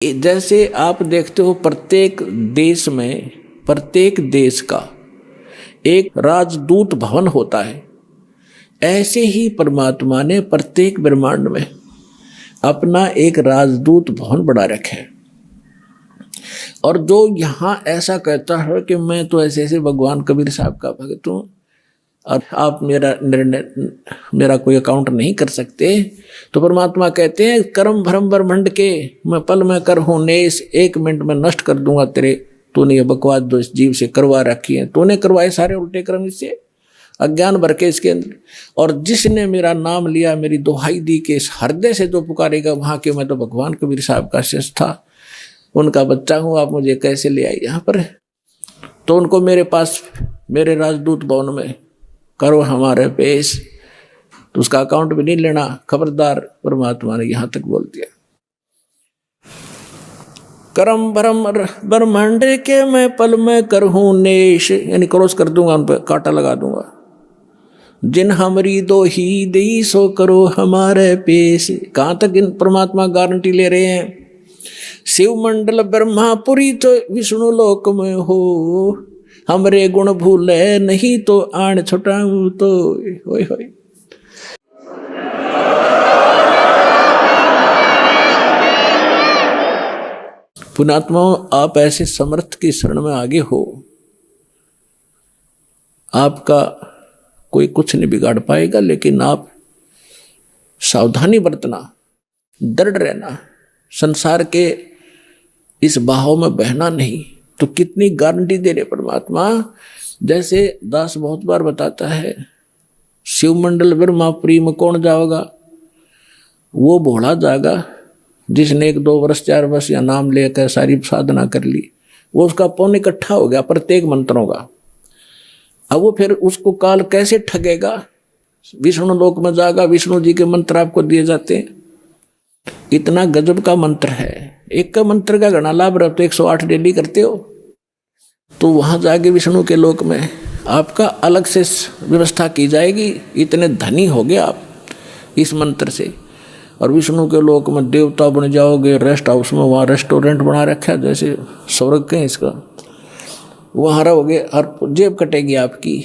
जैसे आप देखते हो प्रत्येक देश में, प्रत्येक देश का एक राजदूत भवन होता है, ऐसे ही परमात्मा ने प्रत्येक ब्रह्मांड में अपना एक राजदूत भवन बना रखा है। और जो यहाँ ऐसा कहता है कि मैं तो ऐसे ऐसे भगवान कबीर साहब का भक्त हूँ और आप मेरा निर्णय, मेरा कोई अकाउंट नहीं कर सकते, तो परमात्मा कहते हैं कर्म भ्रम ब्रह्मंड के मैं पल में कर हूँ नेस, 1 मिनट में नष्ट कर दूंगा तेरे, तूने ये बकवास जो इस जीव से करवा रखी है, तूने करवाए सारे उल्टे कर्म इससे, अज्ञान भर के इसके अंदर। और जिसने मेरा नाम लिया, मेरी दुहाई दी के इस हृदय से जो पुकारेगा, वहाँ के मैं तो भगवान कबीर साहब का शिष्य था, उनका बच्चा हूँ, आप मुझे कैसे ले आए यहाँ पर। तो उनको मेरे पास, मेरे राजदूत भवन में करो हमारे पेश, तो उसका अकाउंट भी नहीं लेना, खबरदार। परमात्मा ने यहाँ तक बोल दिया, करम भरम ब्रह्मांड के मैं पल में करहूँ नेश, यानी क्रॉस कर दूंगा, उन पर कांटा लगा दूंगा। जिन हमरी दो ही दई सो करो हमारे पेश। कहाँ तक इन परमात्मा गारंटी ले रहे हैं, शिव मंडल ब्रह्मापुरी तो विष्णु लोक में हो, हमरे गुण भूले नहीं तो आण छुटाऊं तो। होय होय। पुण्यात्माओं, आप ऐसे समर्थ की शरण में आगे हो, आपका कोई कुछ नहीं बिगाड़ पाएगा, लेकिन आप सावधानी बरतना, दृढ़ रहना, संसार के इस बहाव में बहना नहीं। तो कितनी गारंटी दे रहे परमात्मा। जैसे दास बहुत बार बताता है, शिव मंडल ब्रह्मापुरी में कौन जाओगा, वो भोला जाएगा जिसने 1-2 वर्ष 4 वर्ष या नाम लेकर सारी साधना कर ली, वो उसका पुण्य इकट्ठा हो गया प्रत्येक मंत्रों का। अब वो फिर उसको काल कैसे ठगेगा, विष्णु लोक में जाएगा, विष्णु जी के मंत्र आपको दिए जाते हैं, इतना गजब का मंत्र है। एक का मंत्र का घना लाभ रहा, तो 108 डेली करते हो, तो वहां जाके विष्णु के लोक में आपका अलग से व्यवस्था की जाएगी। इतने धनी हो गए आप इस मंत्र से, और विष्णु के लोक में देवता बन जाओगे। रेस्ट हाउस में वहाँ रेस्टोरेंट बना रखा है, जैसे स्वर्ग के इसका, वहाँ रहोगे और जेब कटेगी आपकी।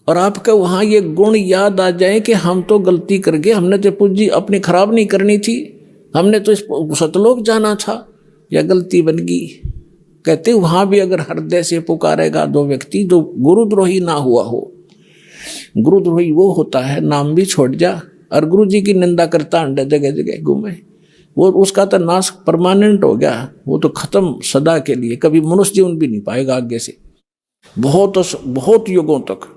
और आपका वहाँ ये गुण याद आ जाए कि हम तो गलती कर गए, हमने तो पूंजी अपनी खराब नहीं करनी थी, हमने तो इस सतलोक जाना था, या गलती बन गई। कहते वहाँ भी अगर हृदय से पुकारेगा दो व्यक्ति, जो गुरुद्रोही ना हुआ हो। गुरुद्रोही वो होता है नाम भी छोड़ जा और गुरु जी की निंदा करता अंडा जगह जगह घूमे, वो उसका तो नाश परमानेंट हो गया, वो तो खत्म सदा के लिए, कभी मनुष्य जीवन भी नहीं पाएगा आगे से, बहुत युगों तक।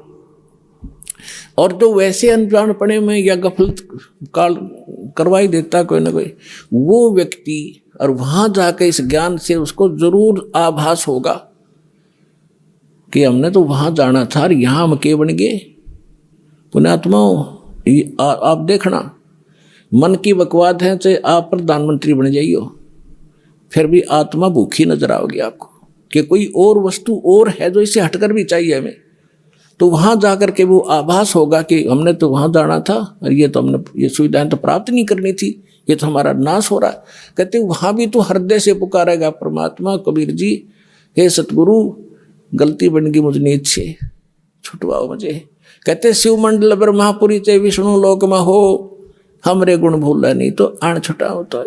और जो वैसे अनजानपने में या गफलत काल करवाई देता कोई ना कोई, वो व्यक्ति, और वहां जाकर इस ज्ञान से उसको जरूर आभास होगा कि हमने तो वहां जाना था और यहां हम के बन गए। पुण्यात्माओं, आप देखना, मन की बकवाद है, चाहे आप प्रधानमंत्री बन जाइयो, फिर भी आत्मा भूखी नजर आओगी आपको कि कोई और वस्तु और है जो इससे हटकर भी चाहिए हमें। तो वहां जाकर के वो आभास होगा कि हमने तो वहां जाना था और ये तो हमने ये सुविधाएं तो प्राप्त नहीं करनी थी, ये तो हमारा नाश हो रहा। कहते वहां भी तो हृदय से पुकारेगा परमात्मा, कबीर जी हे सतगुरु गलती बन गई मुझ नीच से, छुटवाओ मुझे। कहते शिव मंडल ब्रह्मापुरी चाहे विष्णु लोक में हो, हमरे गुण भूला नहीं तो आण छुटाओ तो,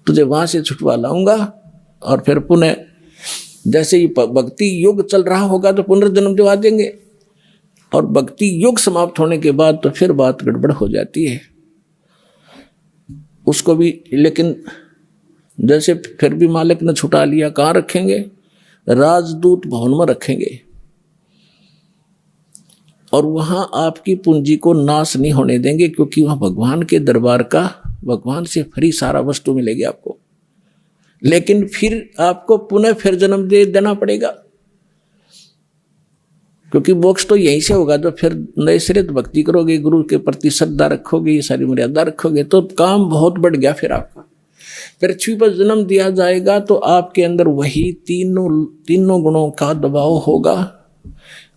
तुझे वहां से छुटवा लाऊंगा। और फिर पुनः जैसे ही भक्ति युग चल रहा होगा तो पुनर्जन्म दिवा देंगे, और भक्ति युग समाप्त होने के बाद तो फिर बात गड़बड़ हो जाती है उसको भी। लेकिन जैसे फिर भी मालिक ने छुटा लिया, कहाँ रखेंगे, राजदूत भवन में रखेंगे, और वहां आपकी पूंजी को नाश नहीं होने देंगे, क्योंकि वहां भगवान के दरबार का, भगवान से फ्री सारा वस्तु मिलेगी आपको। लेकिन फिर आपको पुनः फिर जन्म दे देना पड़ेगा, क्योंकि मोक्ष तो यहीं से होगा। तो फिर नए सिरे भक्ति करोगे, गुरु के प्रति श्रद्धा रखोगे, ये सारी मर्यादा रखोगे, तो काम बहुत बढ़ गया। फिर आपका पृथ्वी पर जन्म दिया जाएगा तो आपके अंदर वही तीनों गुणों का दबाव होगा।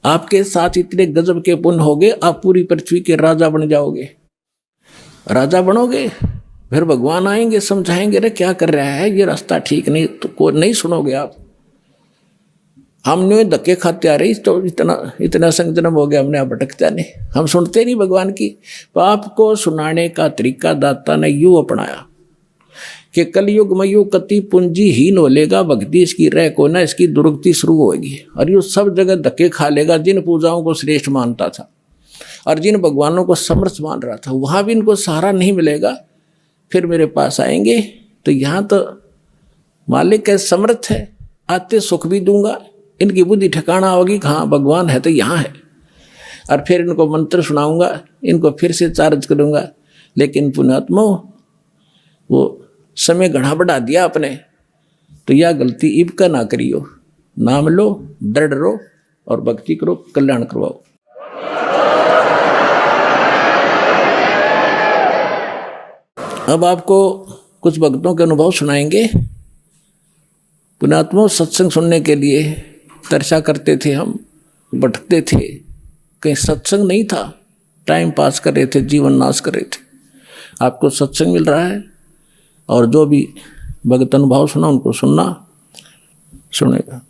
आपके साथ इतने गजब के पुण्य होंगे, आप पूरी पृथ्वी के राजा बन जाओगे। राजा बनोगे, फिर भगवान आएंगे, समझाएंगे, रे क्या कर रहा है, ये रास्ता ठीक नहीं, तो को नहीं सुनोगे आप। हमने धक्के खाते आ रही, तो इतना संग जन्म हो गया, हमने अब भटकता नहीं, हम सुनते नहीं भगवान की। पाप को सुनाने का तरीका दाता ने यूं अपनाया कि कलयुग में यूं कति पूंजी हीन हो लेगा, भक्ति इसकी रह को ना, इसकी दुर्गति शुरू होगी और यूं सब जगह धक्के खा लेगा। जिन पूजाओं को श्रेष्ठ मानता था और जिन भगवानों को समर्थ मान रहा था, वहां भी इनको सहारा नहीं मिलेगा। फिर मेरे पास आएंगे तो यहाँ तो मालिक है, समर्थ है, आते सुख भी दूंगा, इनकी बुद्धि ठिकाना होगी, हाँ भगवान है तो यहाँ है। और फिर इनको मंत्र सुनाऊंगा, इनको फिर से चार्ज करूंगा। लेकिन पुण्यात्मा वो समय घड़ा बढ़ा दिया आपने, तो यह गलती इब का ना करियो। नाम लो, दृढ़ रहो और भक्ति करो, कल्याण करवाओ। अब आपको कुछ भक्तों के अनुभव सुनाएंगे। पुण्यात्मा सत्संग सुनने के लिए तरसा करते थे, हम भटकते थे, कहीं सत्संग नहीं था, टाइम पास कर रहे थे, जीवन नाश कर रहे थे। आपको सत्संग मिल रहा है और जो भी भगत अनुभव सुना उनको सुनना सुनेगा।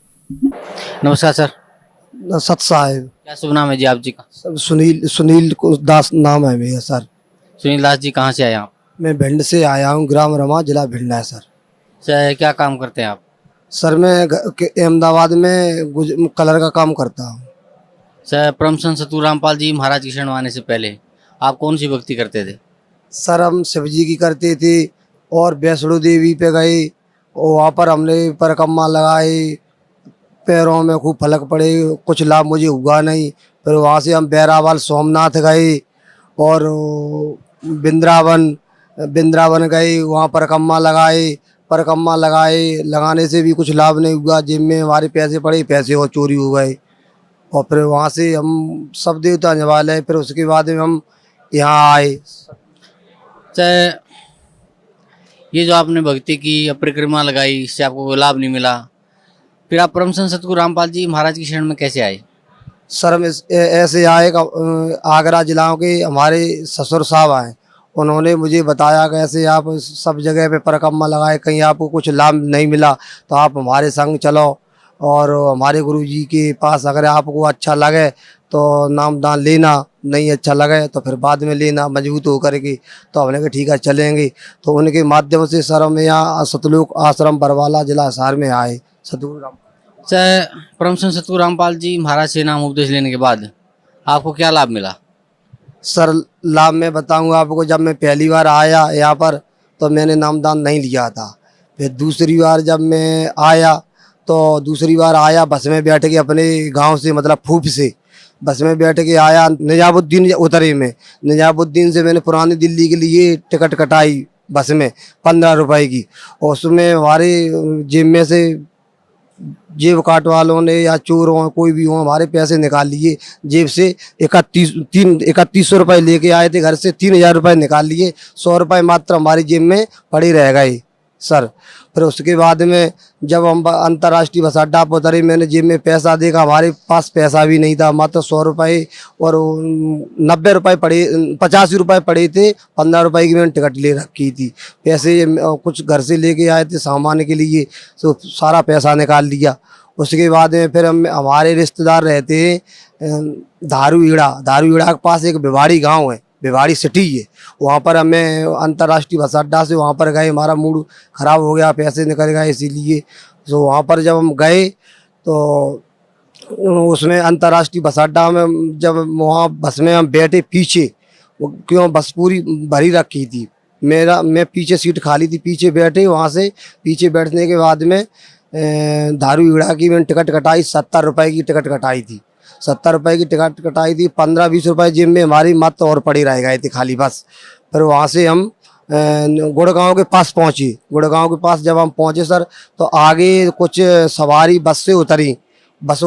नमस्कार सर। सत साहेब। क्या शुभ नाम है जी आप जी का? सब सुनील दास नाम है मेरा सर। सुनील दास जी कहाँ से आए आप? मैं भिंड से आया हूँ, ग्राम रमा, जिला भिंड है सर। सर क्या काम करते हैं आप? सर मैं अहमदाबाद में कलर का काम करता हूँ। सर परम संत सतगुरु रामपाल जी महाराज की शरण आने से पहले आप कौन सी भक्ति करते थे? सर हम शिव जी की करते थे और वैष्णो देवी पे गए और वहाँ पर हमने परिक्रमा लगाए, पैरों में खूब फलक पड़े, कुछ लाभ मुझे हुआ नहीं। फिर वहाँ से हम बैरावाल सोमनाथ गए और वृंदावन गए, वहाँ परिक्रमा लगाने से भी कुछ लाभ नहीं हुआ। जेब में हमारे पैसे पड़े, पैसे और चोरी हो गए। और फिर वहाँ से हम सब देवता निभाले। फिर उसके बाद में हम यहाँ आए। सर ये जो आपने भक्ति की, परिक्रमा लगाई, इससे आपको कोई लाभ नहीं मिला, फिर आप परम संत सतगुरु रामपाल जी महाराज की शरण में कैसे आए? सर हम ऐसे आए, आगरा जिला के हमारे ससुर साहब आए, उन्होंने मुझे बताया कि ऐसे आप सब जगह पे परिक्रमा लगाए, कहीं आपको कुछ लाभ नहीं मिला तो आप हमारे संग चलो और हमारे गुरु जी के पास, अगर आपको अच्छा लगे तो नामदान लेना, नहीं अच्छा लगे तो फिर बाद में लेना मजबूत होकर के। तो हमने कहा ठीक है चलेंगे। तो उनके माध्यम से सर हम यहाँ सतलोक आश्रम बरवाला जिला हिसार में आए। सतगुरु राम सर परम संत सतगुरु रामपाल जी महाराज से नाम उपदेश लेने के बाद आपको क्या लाभ मिला? सर लाभ मैं बताऊंगा आपको। जब मैं पहली बार आया यहाँ पर तो मैंने नामदान नहीं लिया था। फिर दूसरी बार जब मैं आया तो बस में बैठ के अपने गांव से, मतलब फूफ से बस में बैठ के आया निजामुद्दीन उतरे में। निजामुद्दीन से मैंने पुरानी दिल्ली के लिए टिकट कटाई बस में 15 रुपए की। और उसमें हमारे जेब में से जेब काट वालों ने या चोर हो, कोई भी हो, हमारे पैसे निकाल लिए जेब से। 3100 रुपये लेके आए थे घर से, 3000 रुपये निकाल लिए, 100 रुपये मात्र हमारी जेब में पड़े रह गए सर। फिर उसके बाद में जब हम अंतर्राष्ट्रीय बस अड्डा पर उतरे, मैंने जेब में पैसा देखा, हमारे पास पैसा भी नहीं था, मात्र 100 रुपये और 90 रुपये पड़े, 85 रुपये पड़े थे। 15 रुपये की मैंने टिकट ले रखी थी। पैसे कुछ घर से लेके आए थे सामान के लिए, तो सारा पैसा निकाल लिया। उसके बाद में फिर हमारे रिश्तेदार रहते हैं धारूईड़ा के पास एक भिवाड़ी गाँव है, भिवाड़ी सिटी है। वहाँ पर हमें अंतर्राष्ट्रीय बस अड्डा से वहाँ पर गए, हमारा मूड ख़राब हो गया, पैसे निकल गए इसीलिए। तो वहाँ पर जब हम गए तो उसमें अंतर्राष्ट्रीय बस अड्डा में जब वहाँ बस में हम बैठे पीछे, क्यों बस पूरी भरी रखी थी, मैं पीछे सीट खाली थी, पीछे बैठे। वहाँ से पीछे बैठने के बाद में धारूईड़ा की मैंने टिकट कटाई, 70 रुपये की टिकट कटाई थी। 70 रुपये की टिकट कटाई थी। 15-20 रुपये जेब में हमारी मात्र और पड़ी रह गए थे खाली बस। फिर वहाँ से हम गुड़गांव के पास पहुँचे। गुड़गांव के पास जब हम पहुँचे सर, तो आगे कुछ सवारी बस से उतरी, बस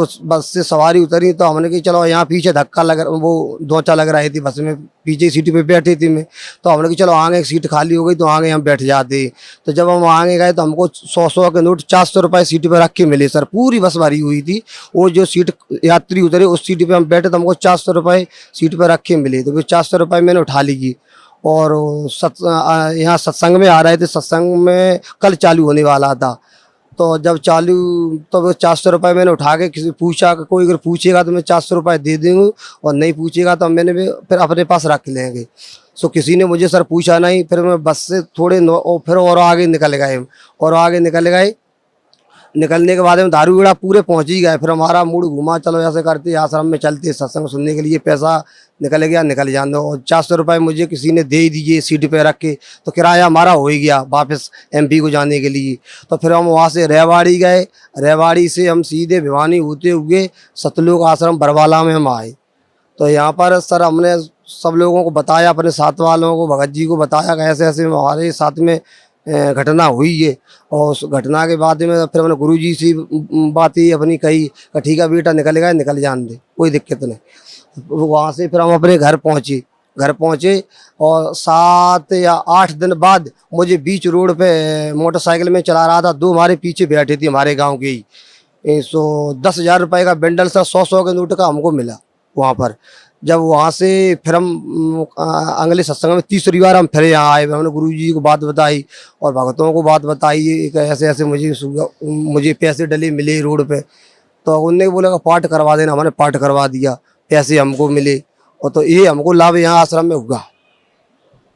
से सवारी उतरी। तो हमने कि चलो यहाँ पीछे धक्का लग, वो धोचा लग रही थी बस में, पीछे सीट पे बैठी थी मैं। तो हमने कि चलो आगे एक सीट खाली हो गई तो आगे हम बैठ जाते। तो जब हम आगे गए तो हमको 100 के नोट 400 रुपये सीट पे रख के मिले सर। पूरी बस भरी हुई थी, वो जो सीट यात्री उतरे उस सीट पे हम बैठे तो हमको 400 रुपये सीट पे रख के मिले। तो फिर 400 रुपये मैंने उठा ली और यहाँ सत्संग में आ रहे थे। सत्संग में कल चालू होने वाला था, तो जब चालू तो वो 400 रुपये मैंने उठा के किसी पूछा कि कोई अगर पूछेगा तो मैं 400 रुपये दे दूँगा और नहीं पूछेगा तो मैंने भी फिर अपने पास रख लेंगे। सो किसी ने मुझे सर पूछा नहीं, फिर मैं बस से थोड़े फिर और आगे निकल गए और आगे निकल गए। निकलने के बाद में दारूगढ़ा पूरे पहुंच ही गए। फिर हमारा मूड घुमा, चलो ऐसे करते आश्रम में चलते सत्संग सुनने के लिए। पैसा निकल गया, निकल जाने दो। और 400 रुपये मुझे किसी ने दे ही दिए सीट पे रख के, तो किराया हमारा हो ही गया वापस MP को जाने के लिए। तो फिर हम वहाँ से रेवाड़ी गए। रेवाड़ी से हम सीधे भिवानी होते हुए सतलोक आश्रम बरवाला में हम आए। तो यहाँ पर सर हमने सब लोगों को बताया, अपने साथ वालों को, भगत जी को बताया कि ऐसे ऐसे हमारे साथ में घटना हुई है। और उस घटना के बाद में फिर मैंने गुरुजी से बात ही अपनी कही कि ठीक है बेटा निकल गए, निकल जान दे, कोई दिक्कत नहीं। वहाँ से फिर हम अपने घर पहुँचे और 7 या 8 दिन बाद मुझे बीच रोड पे मोटरसाइकिल में चला रहा था, 2 हमारे पीछे बैठे थे हमारे गाँव के ही। सो 10,000 रुपये का बंडल सा 100-100 के नोट का हमको मिला वहाँ पर। जब वहाँ से फिर हम अगले सत्संग में तीसरी बार हम फिर यहाँ आए। हमने गुरुजी को बात बताई और भक्तों को बात बताई कि ऐसे ऐसे मुझे पैसे डले मिले रोड पे। तो उनने बोला कि पाठ करवा देना, हमने पाठ करवा दिया, पैसे हमको मिले। और तो ये हमको लाभ यहाँ आश्रम में हुआ।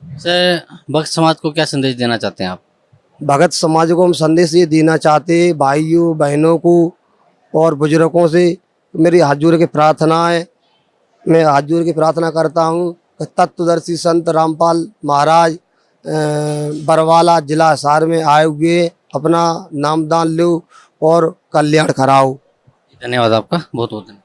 सर भक्त समाज को क्या संदेश देना चाहते हैं आप? भगत समाज को हम संदेश ये देना चाहते हैं, भाइयों बहनों को और बुजुर्गों से मेरी हाथ जोड़ के प्रार्थना है। मैं हाथ जोड़ के प्रार्थना करता हूँ कि तत्वदर्शी संत रामपाल महाराज बरवाला जिला हिसार में आए हुए अपना नामदान लो और कल्याण कराओ। धन्यवाद आपका, बहुत बहुत धन्यवाद।